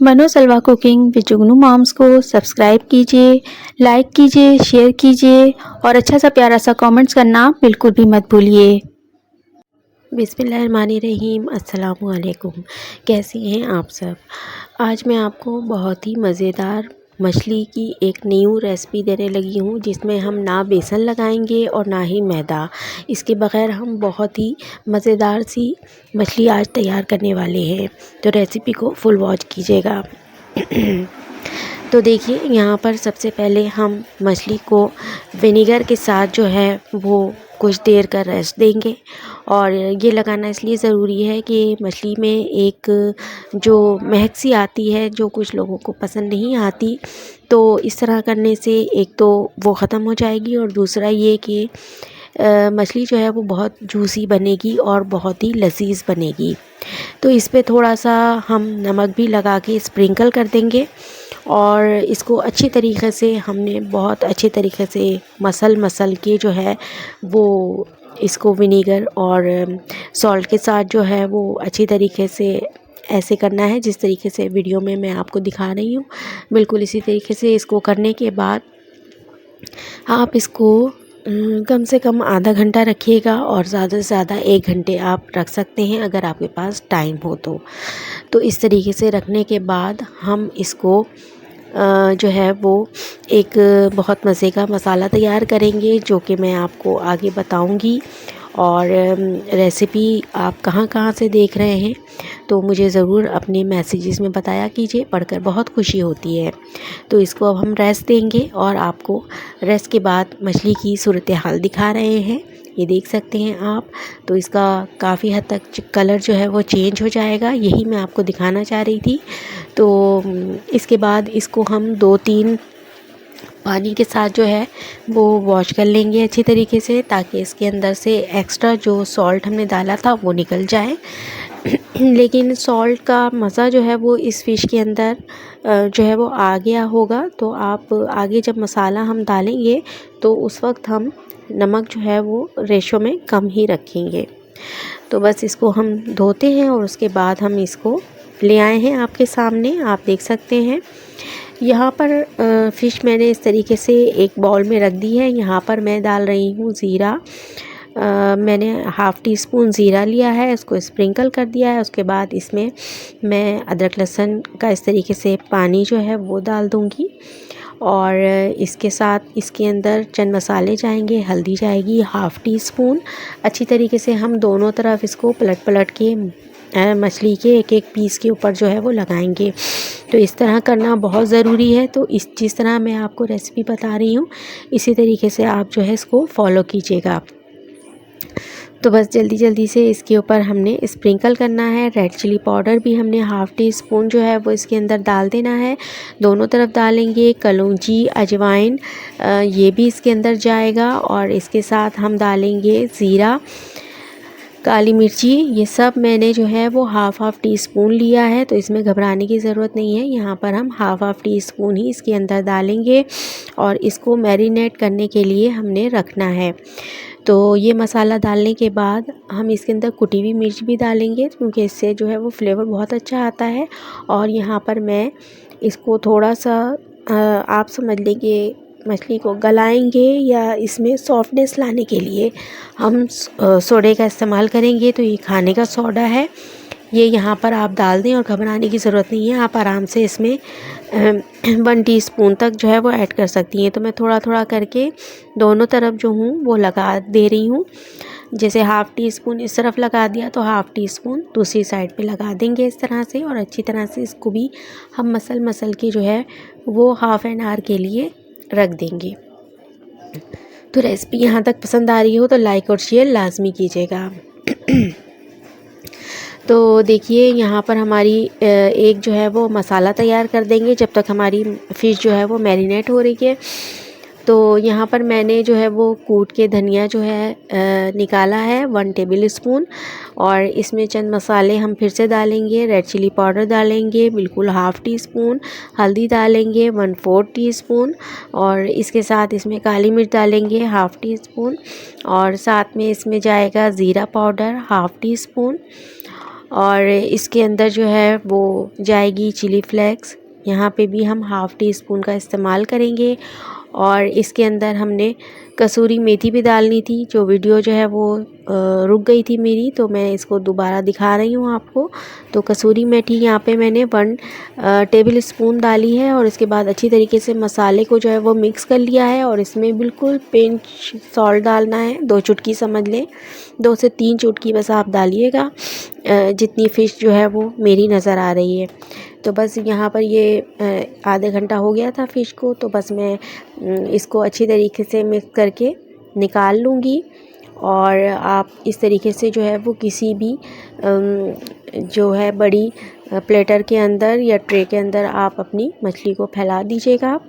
मनोसलवा cooking with Jugnu moms को subscribe कीजिए, like कीजिए, शेयर कीजिए और अच्छा सा प्यारा सा कमेंट्स करना बिल्कुल भी मत भूलिए। बिस्मिल्लाहिर्रहमानिर्रहीम। अस्सलामु अलैकुम। कैसी हैं आप सब? आज मैं आपको बहुत ही मज़ेदार मछली की एक न्यू रेसिपी देने लगी हूँ, जिसमें हम ना बेसन लगाएंगे और ना ही मैदा। इसके बग़ैर हम बहुत ही मज़ेदार सी मछली आज तैयार करने वाले हैं, तो रेसिपी को फुल वॉच कीजिएगा। तो देखिए, यहाँ पर सबसे पहले हम मछली को विनेगर के साथ जो है वो कुछ देर का रेस्ट देंगे। और ये लगाना इसलिए ज़रूरी है कि मछली में एक जो महक सी आती है, जो कुछ लोगों को पसंद नहीं आती, तो इस तरह करने से एक तो वो ख़त्म हो जाएगी और दूसरा ये कि मछली जो है वो बहुत जूसी बनेगी और बहुत ही लजीज बनेगी। तो इस पे थोड़ा सा हम नमक भी लगा के स्प्रिंकल कर देंगे और इसको अच्छी तरीके से हमने बहुत अच्छे तरीके से मसल के जो है वो इसको विनेगर और सॉल्ट के साथ जो है वो अच्छी तरीके से ऐसे करना है जिस तरीके से वीडियो में मैं आपको दिखा रही हूँ। बिल्कुल इसी तरीके से इसको करने के बाद आप इसको कम से कम आधा घंटा रखिएगा और ज़्यादा से ज़्यादा 1 घंटे आप रख सकते हैं अगर आपके पास टाइम हो तो इस तरीके से रखने के बाद हम इसको जो है वो एक बहुत मज़े का मसाला तैयार करेंगे, जो कि मैं आपको आगे बताऊंगी। और रेसिपी आप कहाँ कहाँ से देख रहे हैं तो मुझे ज़रूर अपने मैसेजेस में बताया कीजिए, पढ़कर बहुत खुशी होती है। तो इसको अब हम रेस्ट देंगे और आपको रेस्ट के बाद मछली की सूरत हाल दिखा रहे हैं। ये देख सकते हैं आप, तो इसका काफ़ी हद तक कलर जो है वो चेंज हो जाएगा, यही मैं आपको दिखाना चाह रही थी। तो इसके बाद इसको हम 2-3 पानी के साथ जो है वो वॉश कर लेंगे अच्छी तरीके से, ताकि इसके अंदर से एक्स्ट्रा जो सॉल्ट हमने डाला था वो निकल जाए। लेकिन सॉल्ट का मज़ा जो है वो इस फ़िश के अंदर जो है वो आ गया होगा, तो आप आगे जब मसाला हम डालेंगे तो उस वक्त हम नमक जो है वो रेशो में कम ही रखेंगे। तो बस इसको हम धोते हैं और उसके बाद हम इसको ले आए हैं आपके सामने, आप देख सकते हैं। यहाँ पर फ़िश मैंने इस तरीके से एक बाउल में रख दी है। यहाँ पर मैं डाल रही हूँ ज़ीरा। मैंने हाफ़ टी स्पून ज़ीरा लिया है, उसको स्प्रिंकल कर दिया है। उसके बाद इसमें मैं अदरक लहसुन का इस तरीके से पानी जो है वो डाल दूँगी और इसके साथ इसके अंदर चंद मसाले जाएंगे, हल्दी जाएगी हाफ़ टी स्पून। अच्छी तरीके से हम दोनों तरफ इसको पलट के मछली के एक एक पीस के ऊपर जो है वो लगाएंगे। तो इस तरह करना बहुत ज़रूरी है। तो जिस तरह मैं आपको रेसिपी बता रही हूँ, इसी तरीके से आप जो है इसको फॉलो कीजिएगा। तो बस जल्दी से इसके ऊपर हमने स्प्रिंकल करना है। रेड चिली पाउडर भी हमने हाफ़ टी स्पून जो है वो इसके अंदर डाल देना है, दोनों तरफ डालेंगे। कलौंजी, अजवाइन ये भी इसके अंदर जाएगा और इसके साथ हम डालेंगे ज़ीरा, काली मिर्ची। ये सब मैंने जो है वो हाफ़ टी स्पून लिया है, तो इसमें घबराने की ज़रूरत नहीं है। यहाँ पर हम हाफ़ टी स्पून ही इसके अंदर डालेंगे और इसको मैरिनेट करने के लिए हमने रखना है। तो ये मसाला डालने के बाद हम इसके अंदर कुटी हुई मिर्च भी डालेंगे, क्योंकि इससे जो है वो फ्लेवर बहुत अच्छा आता है। और यहाँ पर मैं इसको थोड़ा सा आप समझ लीजिए मछली को गलाएंगे या इसमें सॉफ्टनेस लाने के लिए हम सोडे का इस्तेमाल करेंगे। तो ये खाने का सोडा है, ये यहाँ पर आप डाल दें और घबराने की ज़रूरत नहीं है। आप आराम से इसमें 1 टीस्पून तक जो है वो ऐड कर सकती हैं। तो मैं थोड़ा करके दोनों तरफ जो हूँ वो लगा दे रही हूँ। जैसे हाफ़ टी स्पून इस तरफ लगा दिया तो हाफ़ टी स्पून दूसरी साइड पे लगा देंगे इस तरह से। और अच्छी तरह से इसको भी हम मसल के जो है वो हाफ़ एन आवर के लिए रख देंगे। तो रेसिपी यहाँ तक पसंद आ रही हो तो लाइक और शेयर लाजमी कीजिएगा। तो देखिए, यहाँ पर हमारी एक जो है वो मसाला तैयार कर देंगे जब तक हमारी फ़िश जो है वो मैरिनेट हो रही है। तो यहाँ पर मैंने जो है वो कूट के धनिया जो है निकाला है 1 टेबल स्पून। और इसमें चंद मसाले हम फिर से डालेंगे। रेड चिली पाउडर डालेंगे बिल्कुल हाफ़ टी स्पून, हल्दी डालेंगे 1/4 टीस्पून और इसके साथ इसमें काली मिर्च डालेंगे हाफ़ टी स्पून और साथ में इसमें जाएगा ज़ीरा पाउडर हाफ़ टी स्पून और इसके अंदर जो है वो जाएगी चिली फ्लेक्स, यहाँ पे भी हम हाफ़ टी स्पून का इस्तेमाल करेंगे। और इसके अंदर हमने कसूरी मेथी भी डालनी थी, जो वीडियो जो है वो रुक गई थी मेरी, तो मैं इसको दोबारा दिखा रही हूँ आपको। तो कसूरी मेथी यहाँ पे मैंने 1 टेबल स्पून डाली है और इसके बाद अच्छी तरीके से मसाले को जो है वो मिक्स कर लिया है। और इसमें बिल्कुल पिंच सॉल्ट डालना है, 2 चुटकी समझ लें, 2 से 3 चुटकी बस आप डालिएगा, जितनी फ़िश जो है वो मेरी नज़र आ रही है। तो बस यहाँ पर ये आधे घंटा हो गया था फ़िश को, तो बस मैं इसको अच्छी तरीके से मिक्स करके निकाल लूँगी। और आप इस तरीके से जो है वो किसी भी जो है बड़ी प्लेटर के अंदर या ट्रे के अंदर आप अपनी मछली को फैला दीजिएगा।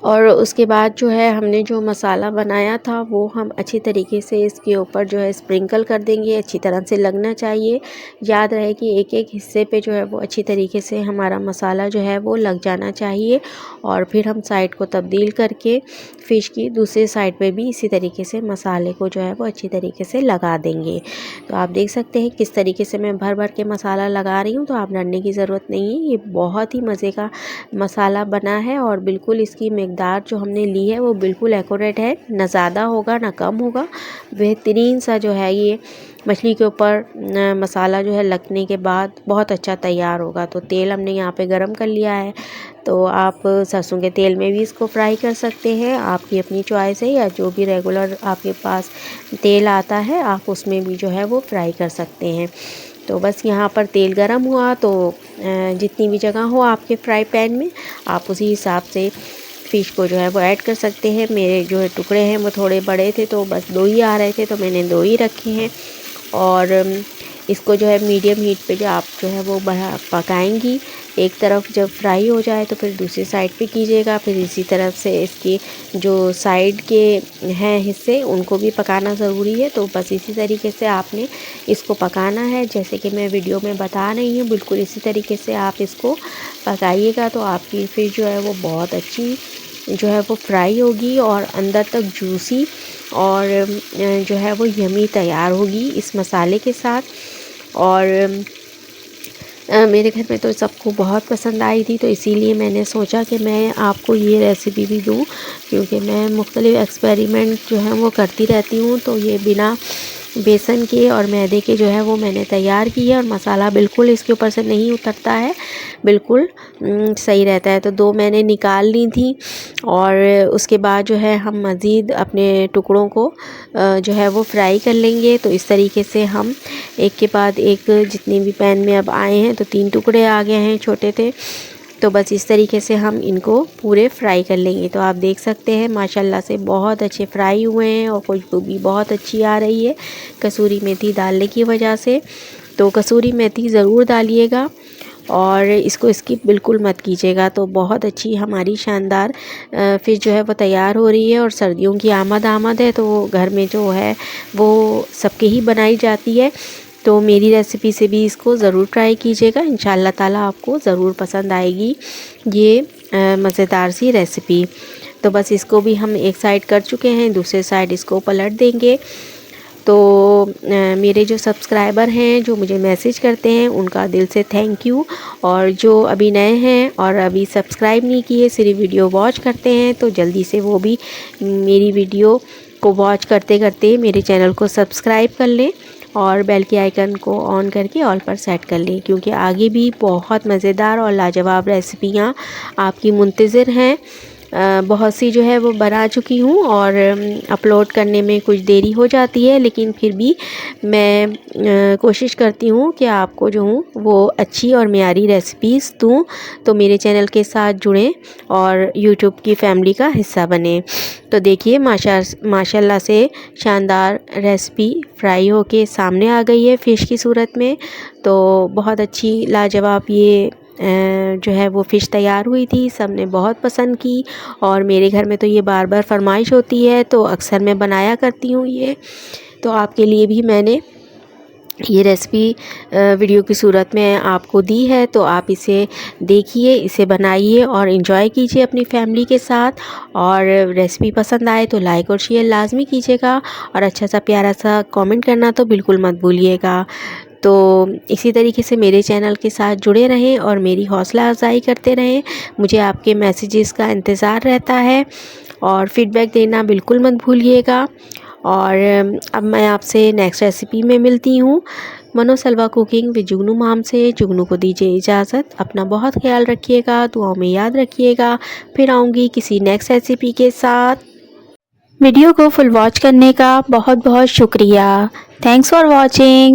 और उसके बाद जो है हमने जो मसाला बनाया था वो हम अच्छी तरीके से इसके ऊपर जो है स्प्रिंकल कर देंगे, अच्छी तरह से लगना चाहिए। याद रहे कि एक एक हिस्से पे जो है वो अच्छी तरीके से हमारा मसाला जो है वो लग जाना चाहिए। और फिर हम साइड को तब्दील करके फ़िश की दूसरी साइड पे भी इसी तरीके से मसाले को जो है वो अच्छी तरीके से लगा देंगे। तो आप देख सकते हैं किस तरीके से मैं भर भर के मसाला लगा रही हूँ, तो आप डरने की ज़रूरत नहीं है। ये बहुत ही मज़े का मसाला बना है और बिल्कुल इसकी मिकदार जो हमने ली है वो बिल्कुल एक्यूरेट है, ना ज़्यादा होगा ना कम होगा। बेहतरीन सा जो है ये मछली के ऊपर मसाला जो है लगने के बाद बहुत अच्छा तैयार होगा। तो तेल हमने यहाँ पे गरम कर लिया है, तो आप सरसों के तेल में भी इसको फ्राई कर सकते हैं, आपकी अपनी चॉइस है, या जो भी रेगुलर आपके पास तेल आता है आप उसमें भी जो है वो फ्राई कर सकते हैं। तो बस यहाँ पर तेल गरम हुआ तो जितनी भी जगह हो आपके फ्राई पैन में आप उसी हिसाब से फ़िश को जो है वो ऐड कर सकते हैं। मेरे जो है टुकड़े हैं वो थोड़े बड़े थे, तो बस 2 ही आ रहे थे, तो मैंने 2 ही रखे हैं। और इसको जो है मीडियम हीट पे जो आप जो है वो पकाएंगी। एक तरफ जब फ्राई हो जाए तो फिर दूसरी साइड पे कीजिएगा। फिर इसी तरफ से इसकी जो साइड के हैं हिस्से उनको भी पकाना ज़रूरी है। तो बस इसी तरीके से आपने इसको पकाना है, जैसे कि मैं वीडियो में बता रही हूँ, बिल्कुल इसी तरीके से आप इसको पकाइएगा। तो आपकी फ़िश जो है वो बहुत अच्छी जो है वो फ्राई होगी और अंदर तक जूसी और जो है वो यमी तैयार होगी इस मसाले के साथ। और मेरे घर में तो सबको बहुत पसंद आई थी, तो इसीलिए मैंने सोचा कि मैं आपको ये रेसिपी भी दूँ, क्योंकि मैं मुख्तलिफ़ एक्सपेरिमेंट जो है वो करती रहती हूँ। तो ये बिना बेसन के और मैदे के जो है वो मैंने तैयार की है और मसाला बिल्कुल इसके ऊपर से नहीं उतरता है, बिल्कुल सही रहता है। तो 2 मैंने निकाल ली थी और उसके बाद जो है हम मज़ीद अपने टुकड़ों को जो है वो फ्राई कर लेंगे। तो इस तरीके से हम एक के बाद एक जितने भी पैन में अब आए हैं, तो 3 टुकड़े आ गए हैं, छोटे थे। तो बस इस तरीके से हम इनको पूरे फ्राई कर लेंगे। तो आप देख सकते हैं माशाल्लाह से बहुत अच्छे फ्राई हुए हैं और खुशबू भी बहुत अच्छी आ रही है कसूरी मेथी डालने की वजह से। तो कसूरी मेथी ज़रूर डालिएगा और इसको स्किप बिल्कुल मत कीजिएगा। तो बहुत अच्छी हमारी शानदार फ़िश जो है वो तैयार हो रही है और सर्दियों की आमद है, तो घर में जो है वो सबके ही बनाई जाती है। तो मेरी रेसिपी से भी इसको ज़रूर ट्राई कीजिएगा, इंशाल्लाह ताला आपको ज़रूर पसंद आएगी ये मज़ेदार सी रेसिपी। तो बस इसको भी हम एक साइड कर चुके हैं, दूसरे साइड इसको पलट देंगे। तो मेरे जो सब्सक्राइबर हैं जो मुझे मैसेज करते हैं उनका दिल से थैंक यू। और जो अभी नए हैं और अभी सब्सक्राइब नहीं किए, सिर्फ वीडियो वॉच करते हैं, तो जल्दी से वो भी मेरी वीडियो को वॉच करते करते मेरे चैनल को सब्सक्राइब कर लें और बेल के आइकन को ऑन करके ऑल पर सेट कर लें, क्योंकि आगे भी बहुत मज़ेदार और लाजवाब रेसिपियाँ आपकी मुंतज़िर हैं। बहुत सी जो है वो बना चुकी हूँ और अपलोड करने में कुछ देरी हो जाती है, लेकिन फिर भी मैं कोशिश करती हूँ कि आपको जो हूँ वो अच्छी और मियारी रेसिपीज़ दूँ। तो मेरे चैनल के साथ जुड़ें और यूट्यूब की फैमिली का हिस्सा बने। तो देखिए माशाल्लाह से शानदार रेसिपी फ्राई होके सामने आ गई है फ़िश की सूरत में। तो बहुत अच्छी लाजवाब ये जो है वो फ़िश तैयार हुई थी, सब ने बहुत पसंद की और मेरे घर में तो ये बार बार फरमाइश होती है, तो अक्सर मैं बनाया करती हूँ ये। तो आपके लिए भी मैंने ये रेसिपी वीडियो की सूरत में आपको दी है, तो आप इसे देखिए, इसे बनाइए और इन्जॉय कीजिए अपनी फैमिली के साथ। और रेसिपी पसंद आए तो लाइक और शेयर लाजमी कीजिएगा और अच्छा सा प्यारा सा कमेंट करना तो बिल्कुल मत भूलिएगा। तो इसी तरीके से मेरे चैनल के साथ जुड़े रहें और मेरी हौसला अफजाई करते रहें। मुझे आपके मैसेजेस का इंतज़ार रहता है और फीडबैक देना बिल्कुल मत भूलिएगा। और अब मैं आपसे नेक्स्ट रेसिपी में मिलती हूँ मनोसलवा कुकिंग विद जुगनू माम से। जुगनू को दीजिए इजाज़त। अपना बहुत ख्याल रखिएगा, दुआओं में याद रखिएगा। फिर आऊँगी किसी नेक्स्ट रेसिपी के साथ। वीडियो को फुल वॉच करने का बहुत बहुत शुक्रिया। Thanks for watching.